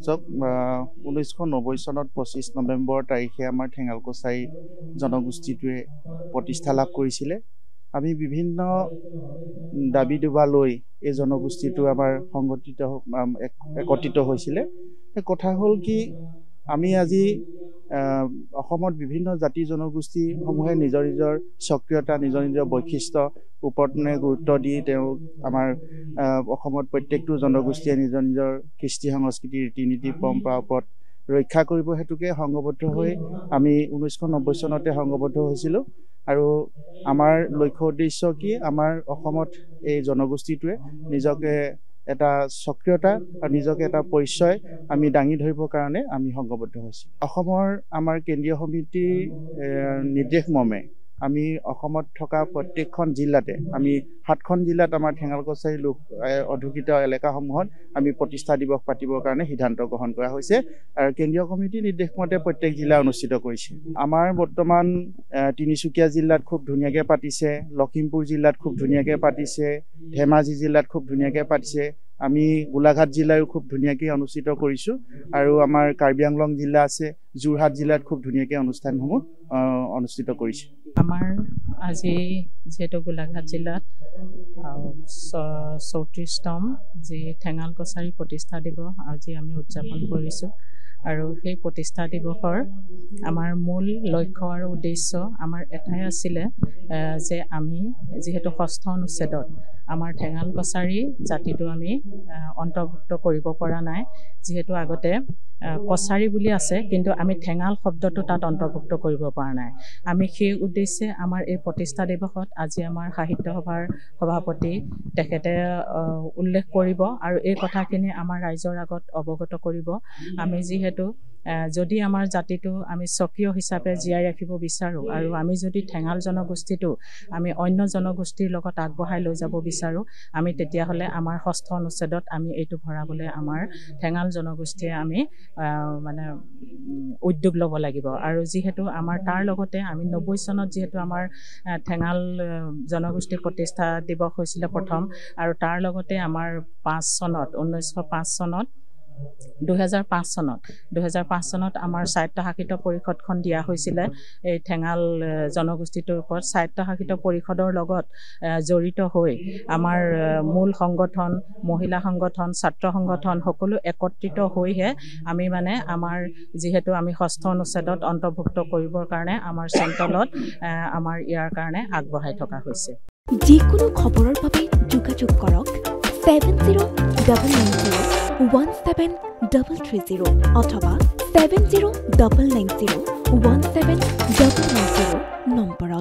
চব 1990 চনত 25 নৱেম্বৰ তাৰিখে আমাৰ ঠেঙাল কছাৰী জনগোষ্ঠীটোৱে প্ৰতিষ্ঠা লাভ কৰিছিলে। আমি বিভিন্ন দাবী দুবা লৈ এই জনগোষ্ঠীটো আমাৰ একত্ৰিত হৈছিলে। কথা হ'ল কি আমি আজি অসমত বিভিন্ন জাতি জনগোষ্ঠীসমূহে নিজৰ নিজৰ সক্ৰিয়তা নিজৰ নিজৰ বৈশিষ্ট্য ওপৰত গুৰুত্ব দি তেওঁ আমাৰ অসমত প্ৰত্যেকটো জনগোষ্ঠীয়ে নিজৰ নিজৰ কৃষ্টি সংস্কৃতি ৰীতি নীতি পৰম্পৰাৰ ওপৰত ৰক্ষা কৰিব হেতুকে সংঘবদ্ধ হৈ আমি 1990 চনতে সংঘবদ্ধ হৈছিলোঁ। আৰু আমাৰ লক্ষ্য উদ্দেশ্য কি আমাৰ অসমত এই জনগোষ্ঠীটোৱে নিজকে এটা সক্ৰিয়তা আৰু নিজকে এটা পৰিচয় আমি দাঙি ধৰিবৰ কাৰণে আমি সংঘবদ্ধ হৈছিলোঁ। অসমৰ আমাৰ কেন্দ্ৰীয় সমিতিৰ নিৰ্দেশ মৰ্মে আমি অসমত থকা প্ৰত্যেকখন জিলাতে আমি 7খন জিলাত আমাৰ ঠেঙাল কছাৰী লোক অধ্যুষিত এলেকাসমূহত আমি প্ৰতিষ্ঠা দিৱস পাতিবৰ কাৰণে সিদ্ধান্ত গ্ৰহণ কৰা হৈছে আৰু কেন্দ্ৰীয় কমিটিৰ নিৰ্দেশ মতে প্ৰত্যেক জিলা অনুষ্ঠিত কৰিছে। আমাৰ বৰ্তমান তিনিচুকীয়া জিলাত খুব ধুনীয়াকৈ পাতিছে, লখিমপুৰ জিলাত খুব ধুনীয়াকৈ পাতিছে, ধেমাজি জিলাত খুব ধুনীয়াকৈ পাতিছে, আমি গোলাঘাট জিলায়ো খুব ধুনীয়াকৈ অনুষ্ঠিত কৰিছোঁ আৰু আমাৰ কাৰ্বি আংলং জিলা আছে, যোৰহাট জিলাত খুব ধুনীয়াকৈ অনুষ্ঠানসমূহ অনুষ্ঠিত কৰিছে। আমাৰ আজি যেহেতু গোলাঘাট জিলাত 34তম যি ঠেঙাল কছাৰী প্ৰতিষ্ঠা দিৱস আজি আমি উদযাপন কৰিছোঁ আৰু সেই প্ৰতিষ্ঠা দিৱসৰ আমাৰ মূল লক্ষ্য আৰু উদ্দেশ্য আমাৰ এটাই আছিলে যে আমি যিহেতু 6ষ্ঠ অনুচ্ছেদত আমাৰ ঠেঙাল কছাৰী জাতিটো আমি অন্তৰ্ভুক্ত কৰিব পৰা নাই, যিহেতু আগতে কছাৰী বুলি আছে কিন্তু আমি ঠেঙাল শব্দটো তাত অন্তৰ্ভুক্ত কৰিব পৰা নাই। আমি সেই উদ্দেশ্যে আমাৰ এই প্ৰতিষ্ঠা দিৱসত আজি আমাৰ সাহিত্য সভাৰ সভাপতি তেখেতে উল্লেখ কৰিব আৰু এই কথাখিনি আমাৰ ৰাইজৰ আগত অৱগত কৰিব। আমি যিহেতু যদি আমাৰ জাতিটো আমি স্বকীয় হিচাপে জীয়াই ৰাখিব বিচাৰোঁ আৰু আমি যদি ঠেঙাল জনগোষ্ঠীটো আমি অন্য জনগোষ্ঠীৰ লগত আগবঢ়াই লৈ যাব বিচাৰোঁ, আমি তেতিয়াহ'লে আমাৰ 6ষ্ঠ অনুচ্ছেদত আমি এইটো ভৰাবলৈ আমাৰ ঠেঙাল জনগোষ্ঠীয়ে আমি মানে উদ্যোগ ল'ব লাগিব। আৰু যিহেতু আমাৰ তাৰ লগতে আমি 90 চনত যিহেতু আমাৰ ঠেঙাল জনগোষ্ঠী প্ৰতিষ্ঠা দিৱস হৈছিলে প্ৰথম, আৰু তাৰ লগতে আমাৰ 2005 চনত আমাৰ স্বায়ত্তশাসিত পৰিষদখন দিয়া হৈছিলে এই ঠেঙাল জনগোষ্ঠীটোৰ ওপৰত। স্বায়ত্তশাসিত পৰিষদৰ লগত জড়িত হৈ আমাৰ মূল সংগঠন, মহিলা সংগঠন, ছাত্ৰ সংগঠন সকলো একত্ৰিত হৈহে আমি মানে আমাৰ যিহেতু আমি 6ষ্ঠ অনুচ্ছেদত অন্তৰ্ভুক্ত কৰিবৰ কাৰণে আমাৰ চেণ্ট্ৰেলত আমাৰ ইয়াৰ কাৰণে আগবঢ়াই থকা হৈছে। যিকোনো খবৰৰ বাবে যোগাযোগ কৰক 7099017330 অথবা 7099017390 নম্বৰত।